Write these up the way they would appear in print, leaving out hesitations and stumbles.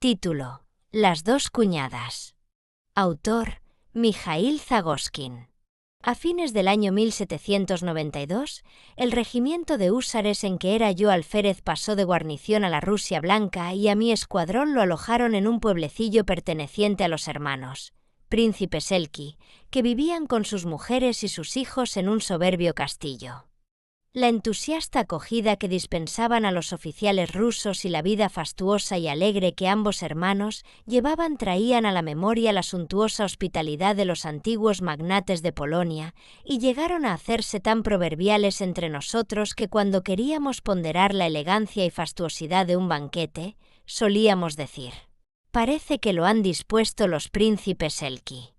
Título: Las dos cuñadas. Autor: Mijaíl Zagoskin. A fines del año 1792, el regimiento de húsares en que era yo alférez pasó de guarnición a la Rusia Blanca y a mi escuadrón lo alojaron en un pueblecillo perteneciente a los hermanos, príncipes Elki, que vivían con sus mujeres y sus hijos en un soberbio castillo. La entusiasta acogida que dispensaban a los oficiales rusos y la vida fastuosa y alegre que ambos hermanos llevaban traían a la memoria la suntuosa hospitalidad de los antiguos magnates de Polonia y llegaron a hacerse tan proverbiales entre nosotros que cuando queríamos ponderar la elegancia y fastuosidad de un banquete, solíamos decir: «Parece que lo han dispuesto los príncipes Elki».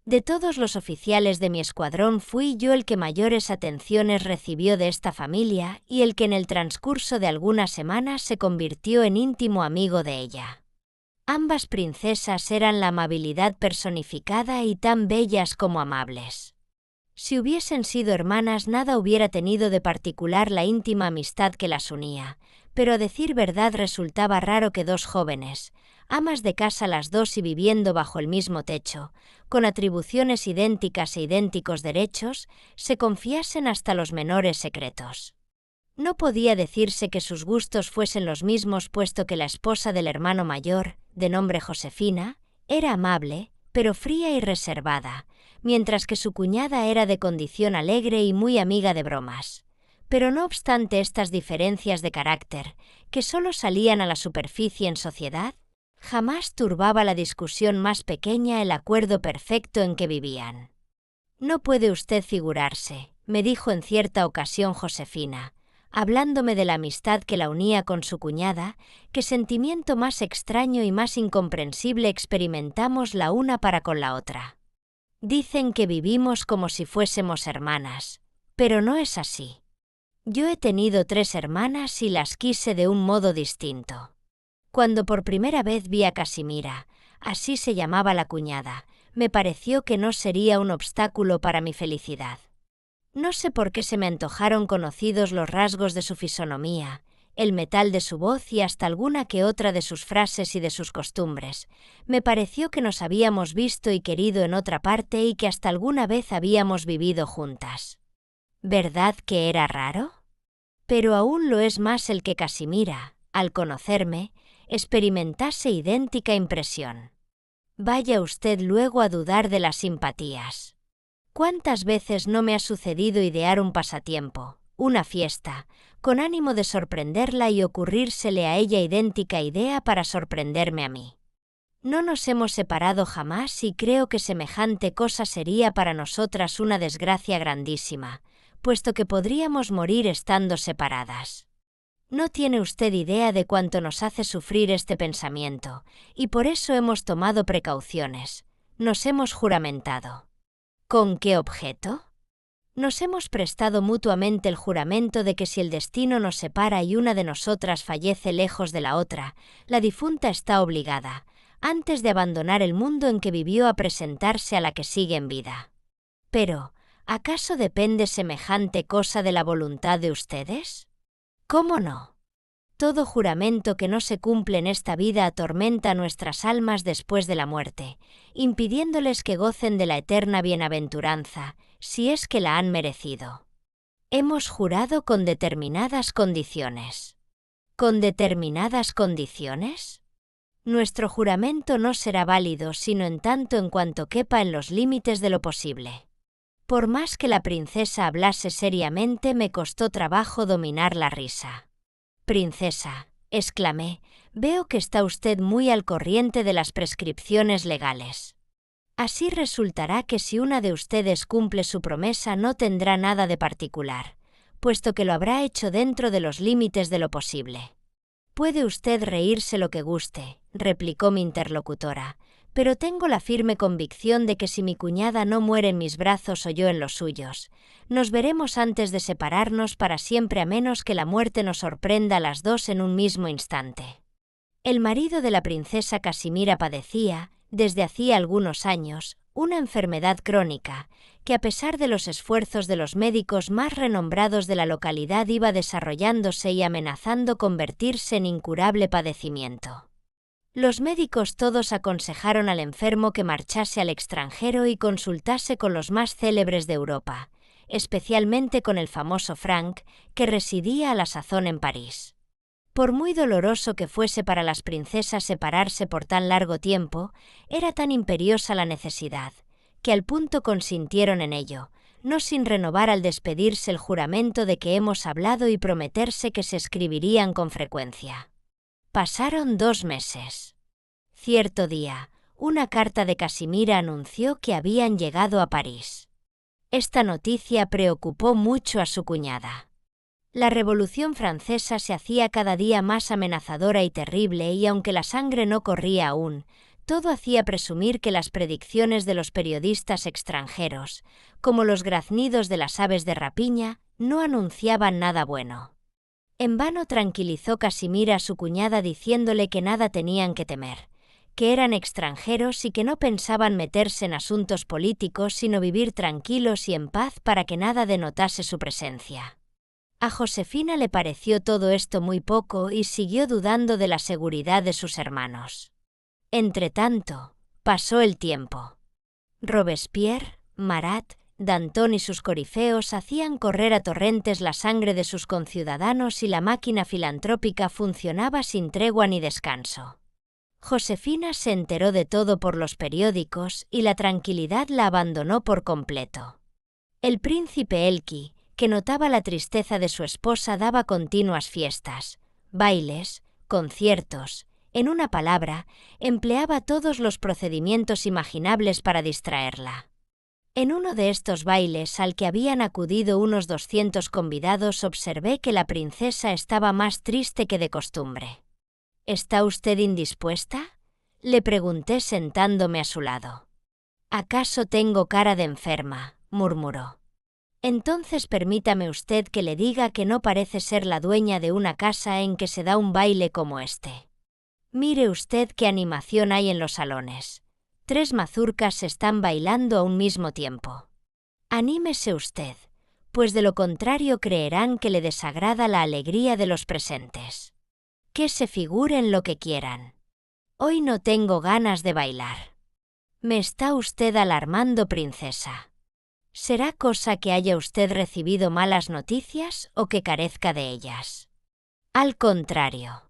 De todos los oficiales de mi escuadrón fui yo el que mayores atenciones recibió de esta familia y el que en el transcurso de algunas semanas se convirtió en íntimo amigo de ella. Ambas princesas eran la amabilidad personificada y tan bellas como amables. Si hubiesen sido hermanas nada hubiera tenido de particular la íntima amistad que las unía, pero a decir verdad resultaba raro que dos jóvenes, amas de casa las dos y viviendo bajo el mismo techo, con atribuciones idénticas e idénticos derechos, se confiasen hasta los menores secretos. No podía decirse que sus gustos fuesen los mismos puesto que la esposa del hermano mayor, de nombre Josefina, era amable, pero fría y reservada, mientras que su cuñada era de condición alegre y muy amiga de bromas. Pero no obstante estas diferencias de carácter, que solo salían a la superficie en sociedad, jamás turbaba la discusión más pequeña el acuerdo perfecto en que vivían. «No puede usted figurarse», me dijo en cierta ocasión Josefina, hablándome de la amistad que la unía con su cuñada, «qué sentimiento más extraño y más incomprensible experimentamos la una para con la otra. Dicen que vivimos como si fuésemos hermanas, pero no es así. Yo he tenido 3 hermanas y las quise de un modo distinto. Cuando por primera vez vi a Casimira, así se llamaba la cuñada, me pareció que no sería un obstáculo para mi felicidad. No sé por qué se me antojaron conocidos los rasgos de su fisonomía, el metal de su voz y hasta alguna que otra de sus frases y de sus costumbres. Me pareció que nos habíamos visto y querido en otra parte y que hasta alguna vez habíamos vivido juntas. ¿Verdad que era raro? Pero aún lo es más el que Casimira, al conocerme, experimentase idéntica impresión. Vaya usted luego a dudar de las simpatías. ¿Cuántas veces no me ha sucedido idear un pasatiempo, una fiesta, con ánimo de sorprenderla y ocurrírsele a ella idéntica idea para sorprenderme a mí? No nos hemos separado jamás y creo que semejante cosa sería para nosotras una desgracia grandísima, puesto que podríamos morir estando separadas. No tiene usted idea de cuánto nos hace sufrir este pensamiento, y por eso hemos tomado precauciones, nos hemos juramentado. ¿Con qué objeto? Nos hemos prestado mutuamente el juramento de que si el destino nos separa y una de nosotras fallece lejos de la otra, la difunta está obligada, antes de abandonar el mundo en que vivió, a presentarse a la que sigue en vida. Pero, ¿acaso depende semejante cosa de la voluntad de ustedes? ¿Cómo no? Todo juramento que no se cumple en esta vida atormenta nuestras almas después de la muerte, impidiéndoles que gocen de la eterna bienaventuranza, si es que la han merecido. Hemos jurado con determinadas condiciones. ¿Con determinadas condiciones? Nuestro juramento no será válido sino en tanto en cuanto quepa en los límites de lo posible. Por más que la princesa hablase seriamente, me costó trabajo dominar la risa. «Princesa», exclamé, «veo que está usted muy al corriente de las prescripciones legales. Así resultará que si una de ustedes cumple su promesa no tendrá nada de particular, puesto que lo habrá hecho dentro de los límites de lo posible». «Puede usted reírse lo que guste», replicó mi interlocutora, «pero tengo la firme convicción de que si mi cuñada no muere en mis brazos o yo en los suyos, nos veremos antes de separarnos para siempre, a menos que la muerte nos sorprenda a las dos en un mismo instante». El marido de la princesa Casimira padecía, desde hacía algunos años, una enfermedad crónica, que a pesar de los esfuerzos de los médicos más renombrados de la localidad iba desarrollándose y amenazando convertirse en incurable padecimiento. Los médicos todos aconsejaron al enfermo que marchase al extranjero y consultase con los más célebres de Europa, especialmente con el famoso Frank, que residía a la sazón en París. Por muy doloroso que fuese para las princesas separarse por tan largo tiempo, era tan imperiosa la necesidad, que al punto consintieron en ello, no sin renovar al despedirse el juramento de que hemos hablado y prometerse que se escribirían con frecuencia. Pasaron 2 meses. Cierto día, una carta de Casimira anunció que habían llegado a París. Esta noticia preocupó mucho a su cuñada. La Revolución Francesa se hacía cada día más amenazadora y terrible y aunque la sangre no corría aún, todo hacía presumir que las predicciones de los periodistas extranjeros, como los graznidos de las aves de rapiña, no anunciaban nada bueno. En vano tranquilizó Casimira a su cuñada diciéndole que nada tenían que temer, que eran extranjeros y que no pensaban meterse en asuntos políticos sino vivir tranquilos y en paz para que nada denotase su presencia. A Josefina le pareció todo esto muy poco y siguió dudando de la seguridad de sus hermanos. Entretanto, pasó el tiempo. Robespierre, Marat, Danton y sus corifeos hacían correr a torrentes la sangre de sus conciudadanos y la máquina filantrópica funcionaba sin tregua ni descanso. Josefina se enteró de todo por los periódicos y la tranquilidad la abandonó por completo. El príncipe Elqui, que notaba la tristeza de su esposa, daba continuas fiestas, bailes, conciertos, en una palabra, empleaba todos los procedimientos imaginables para distraerla. En uno de estos bailes al que habían acudido unos 200 convidados observé que la princesa estaba más triste que de costumbre. ¿Está usted indispuesta?, le pregunté sentándome a su lado. «¿Acaso tengo cara de enferma?», murmuró. «Entonces permítame usted que le diga que no parece ser la dueña de una casa en que se da un baile como este. Mire usted qué animación hay en los salones. 3 mazurcas están bailando a un mismo tiempo. Anímese usted, pues de lo contrario creerán que le desagrada la alegría de los presentes. Que se figuren lo que quieran. Hoy no tengo ganas de bailar. Me está usted alarmando, princesa. ¿Será cosa que haya usted recibido malas noticias o que carezca de ellas? Al contrario.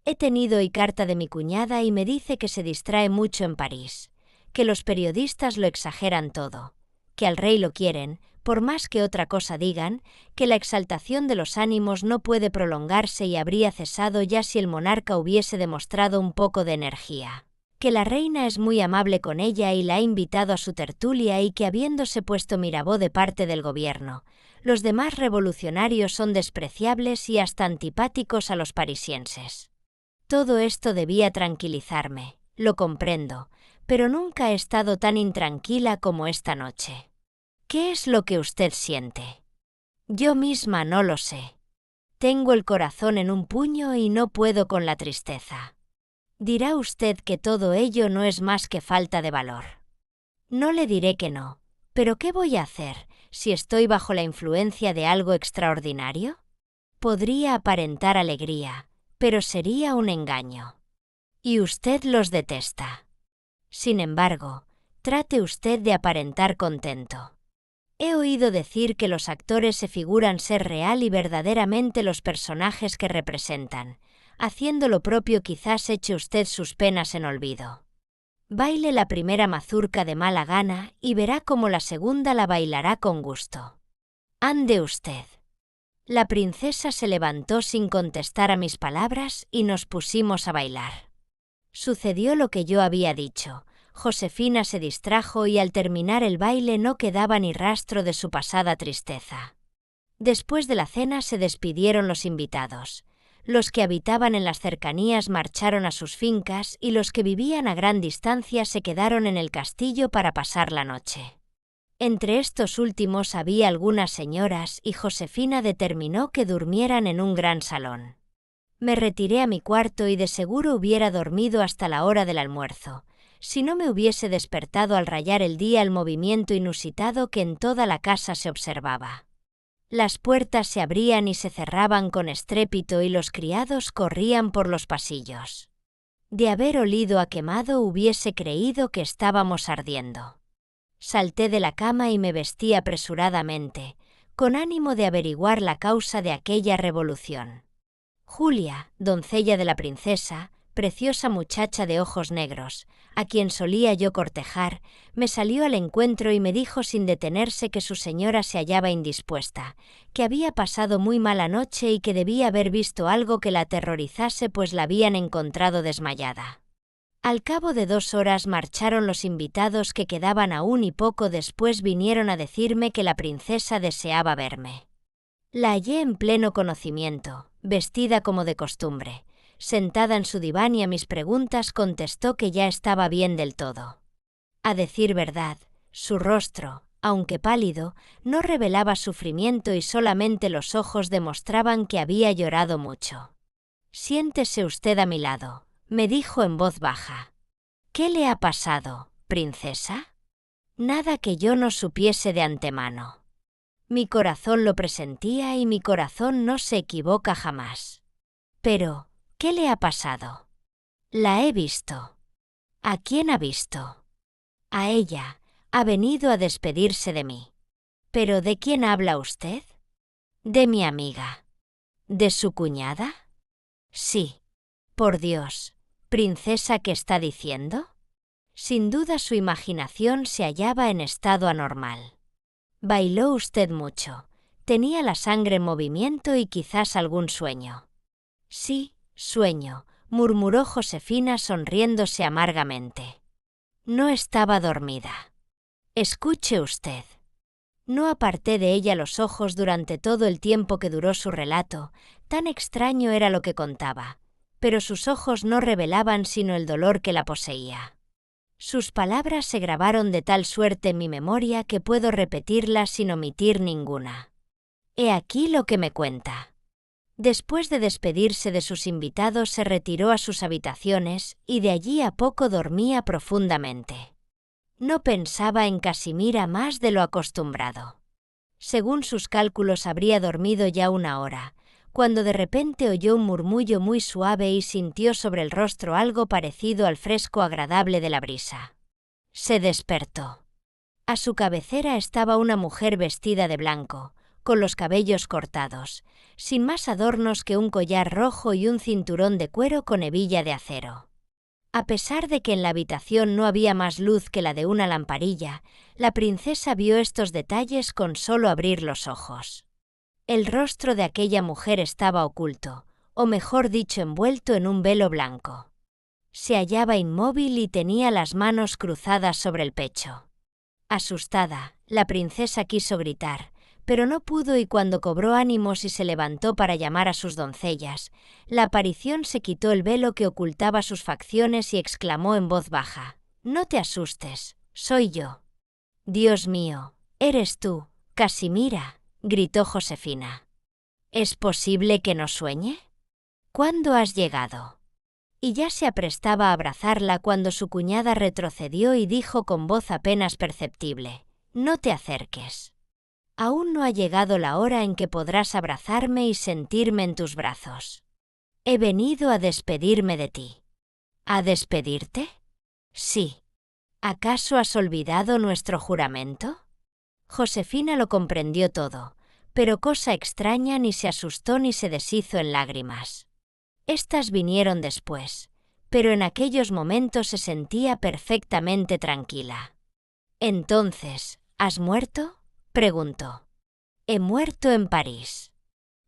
He tenido hoy carta de mi cuñada y me dice que se distrae mucho en París, que los periodistas lo exageran todo, que al rey lo quieren, por más que otra cosa digan, que la exaltación de los ánimos no puede prolongarse y habría cesado ya si el monarca hubiese demostrado un poco de energía, que la reina es muy amable con ella y la ha invitado a su tertulia y que habiéndose puesto Mirabeau de parte del gobierno, los demás revolucionarios son despreciables y hasta antipáticos a los parisienses. Todo esto debía tranquilizarme, lo comprendo, pero nunca he estado tan intranquila como esta noche. ¿Qué es lo que usted siente? Yo misma no lo sé. Tengo el corazón en un puño y no puedo con la tristeza. Dirá usted que todo ello no es más que falta de valor. No le diré que no, pero ¿qué voy a hacer si estoy bajo la influencia de algo extraordinario? Podría aparentar alegría, pero sería un engaño. Y usted los detesta. Sin embargo, trate usted de aparentar contento. He oído decir que los actores se figuran ser real y verdaderamente los personajes que representan. Haciendo lo propio quizás eche usted sus penas en olvido. Baile la primera mazurca de mala gana y verá cómo la segunda la bailará con gusto. Ande usted. La princesa se levantó sin contestar a mis palabras y nos pusimos a bailar. Sucedió lo que yo había dicho. Josefina se distrajo y al terminar el baile no quedaba ni rastro de su pasada tristeza. Después de la cena se despidieron los invitados. Los que habitaban en las cercanías marcharon a sus fincas y los que vivían a gran distancia se quedaron en el castillo para pasar la noche. Entre estos últimos había algunas señoras y Josefina determinó que durmieran en un gran salón. Me retiré a mi cuarto y de seguro hubiera dormido hasta la hora del almuerzo, si no me hubiese despertado al rayar el día el movimiento inusitado que en toda la casa se observaba. Las puertas se abrían y se cerraban con estrépito y los criados corrían por los pasillos. De haber olido a quemado hubiese creído que estábamos ardiendo. Salté de la cama y me vestí apresuradamente, con ánimo de averiguar la causa de aquella revolución. Julia, doncella de la princesa, preciosa muchacha de ojos negros, a quien solía yo cortejar, me salió al encuentro y me dijo sin detenerse que su señora se hallaba indispuesta, que había pasado muy mala noche y que debía haber visto algo que la aterrorizase, pues la habían encontrado desmayada. Al cabo de 2 horas marcharon los invitados que quedaban aún y poco después vinieron a decirme que la princesa deseaba verme. La hallé en pleno conocimiento, vestida como de costumbre. Sentada en su diván y a mis preguntas contestó que ya estaba bien del todo. A decir verdad, su rostro, aunque pálido, no revelaba sufrimiento y solamente los ojos demostraban que había llorado mucho. «Siéntese usted a mi lado», me dijo en voz baja. «¿Qué le ha pasado, princesa?» «Nada que yo no supiese de antemano. Mi corazón lo presentía y mi corazón no se equivoca jamás. Pero, ¿qué le ha pasado?» «La he visto». «¿A quién ha visto?» «A ella. Ha venido a despedirse de mí». «¿Pero de quién habla usted?» «De mi amiga». «¿De su cuñada?» «Sí». «Por Dios, princesa, ¿qué está diciendo?» Sin duda su imaginación se hallaba en estado anormal. «Bailó usted mucho. Tenía la sangre en movimiento y quizás algún sueño». «Sí, sueño», murmuró Josefina sonriéndose amargamente. «No estaba dormida». «Escuche usted». No aparté de ella los ojos durante todo el tiempo que duró su relato, tan extraño era lo que contaba, pero sus ojos no revelaban sino el dolor que la poseía. Sus palabras se grabaron de tal suerte en mi memoria que puedo repetirlas sin omitir ninguna. He aquí lo que me cuenta. Después de despedirse de sus invitados se retiró a sus habitaciones y de allí a poco dormía profundamente. No pensaba en Casimira más de lo acostumbrado. Según sus cálculos habría dormido ya 1 hora, cuando de repente oyó un murmullo muy suave y sintió sobre el rostro algo parecido al fresco agradable de la brisa. Se despertó. A su cabecera estaba una mujer vestida de blanco, con los cabellos cortados, sin más adornos que un collar rojo y un cinturón de cuero con hebilla de acero. A pesar de que en la habitación no había más luz que la de una lamparilla, la princesa vio estos detalles con solo abrir los ojos. El rostro de aquella mujer estaba oculto, o mejor dicho envuelto en un velo blanco. Se hallaba inmóvil y tenía las manos cruzadas sobre el pecho. Asustada, la princesa quiso gritar, pero no pudo y cuando cobró ánimos y se levantó para llamar a sus doncellas, la aparición se quitó el velo que ocultaba sus facciones y exclamó en voz baja: «No te asustes, soy yo». «Dios mío, eres tú, Casimira», gritó Josefina. «¿Es posible que no sueñe? ¿Cuándo has llegado?» Y ya se aprestaba a abrazarla cuando su cuñada retrocedió y dijo con voz apenas perceptible: «No te acerques. Aún no ha llegado la hora en que podrás abrazarme y sentirme en tus brazos. He venido a despedirme de ti». «¿A despedirte?» «Sí. ¿Acaso has olvidado nuestro juramento?» Josefina lo comprendió todo, pero cosa extraña ni se asustó ni se deshizo en lágrimas. Estas vinieron después, pero en aquellos momentos se sentía perfectamente tranquila. «Entonces, ¿has muerto?», preguntó. «He muerto en París.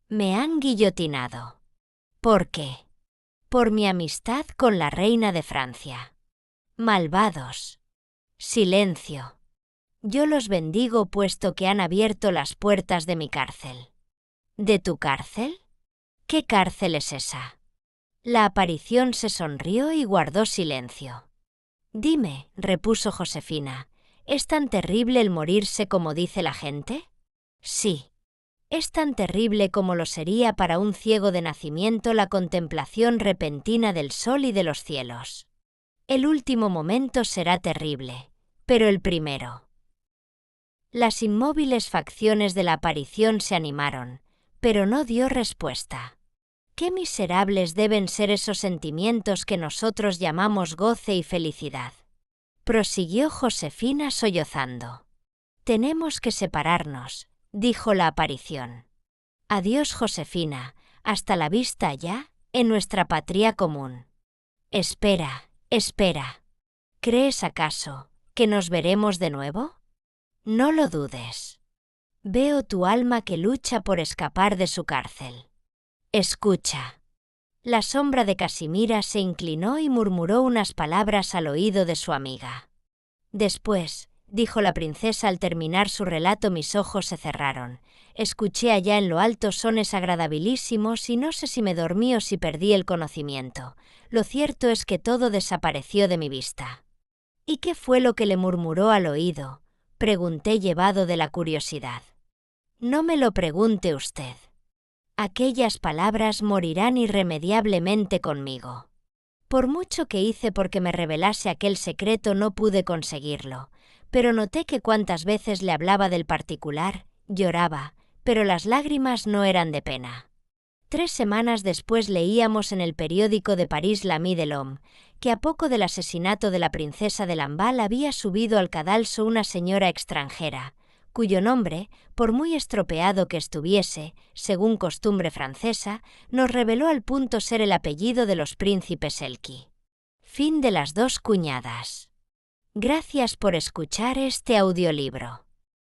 Me han guillotinado». «¿Por qué?» «Por mi amistad con la reina de Francia». «Malvados». «Silencio. Yo los bendigo puesto que han abierto las puertas de mi cárcel». «¿De tu cárcel? ¿Qué cárcel es esa?» La aparición se sonrió y guardó silencio. «Dime», repuso Josefina, ¿es tan terrible el morirse como dice la gente?» «Sí. Es tan terrible como lo sería para un ciego de nacimiento la contemplación repentina del sol y de los cielos. El último momento será terrible, pero el primero». Las inmóviles facciones de la aparición se animaron, pero no dio respuesta. Qué miserables deben ser esos sentimientos que nosotros llamamos goce y felicidad. Prosiguió Josefina sollozando. Tenemos que separarnos, dijo la aparición. Adiós, Josefina, hasta la vista ya, en nuestra patria común. Espera, espera. ¿Crees acaso que nos veremos de nuevo? No lo dudes. Veo tu alma que lucha por escapar de su cárcel. Escucha. La sombra de Casimira se inclinó y murmuró unas palabras al oído de su amiga. Después, dijo la princesa al terminar su relato, mis ojos se cerraron. Escuché allá en lo alto sones agradabilísimos y no sé si me dormí o si perdí el conocimiento. Lo cierto es que todo desapareció de mi vista. ¿Y qué fue lo que le murmuró al oído?, pregunté llevado de la curiosidad. No me lo pregunte usted. Aquellas palabras morirán irremediablemente conmigo. Por mucho que hice porque me revelase aquel secreto no pude conseguirlo, pero noté que cuantas veces le hablaba del particular, lloraba, pero las lágrimas no eran de pena. 3 semanas después leíamos en el periódico de París l'Ami de l'Homme, que a poco del asesinato de la princesa de Lamballe había subido al cadalso una señora extranjera, cuyo nombre, por muy estropeado que estuviese, según costumbre francesa, nos reveló al punto ser el apellido de los príncipes Elqui. Fin de las 2 cuñadas. Gracias por escuchar este audiolibro.